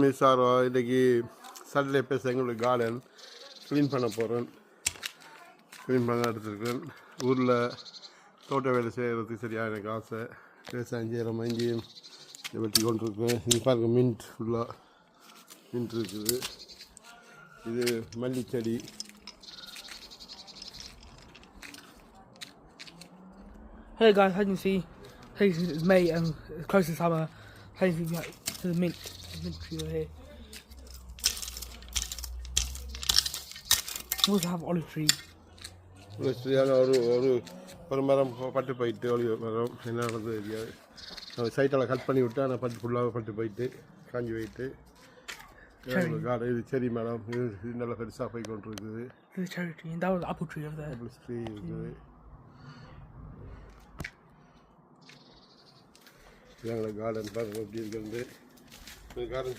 Miss ஆகிறோம். இன்றைக்கி Sunday பேச எங்களுடைய கார்டன் க்ளீன் பண்ண போகிறேன். க்ளீன் பண்ண எடுத்துருக்கேன். ஊரில் தோட்ட வேலை செய்கிறதுக்கு சரியாக எனக்கு ஆசை. விவசாயம் செய்கிற மங்கியும் வெட்டி கொண்டு இருக்கேன். இது பாருங்க, மின்ட் ஃபுல்லாக மின்ட் இருக்குது. இது மல்லிச்செடி. Hey guys, as you can see, it's May and it's close to summer. As you can see, to the mint tree over here. We also have olive tree. ஒரு மரம் பட்டு போயிட்டு ஒளிவு மரம் என்ன நடந்தது தெரியாது. சைட்டெல்லாம் கட் பண்ணி விட்டு ஆனால் பட்டு ஃபுல்லாக பட்டு போயிட்டு காஞ்சி போயிட்டு காடு. இது செரி மரம். இது நல்லா பெருசாக போய் கொண்டு இருக்குது. This is cherry tree and that was the apple tree over there. Apple tree இருக்குது. எங்களை கார்டன் பாருங்கள் எப்படி இருக்கிறது. கார்டன்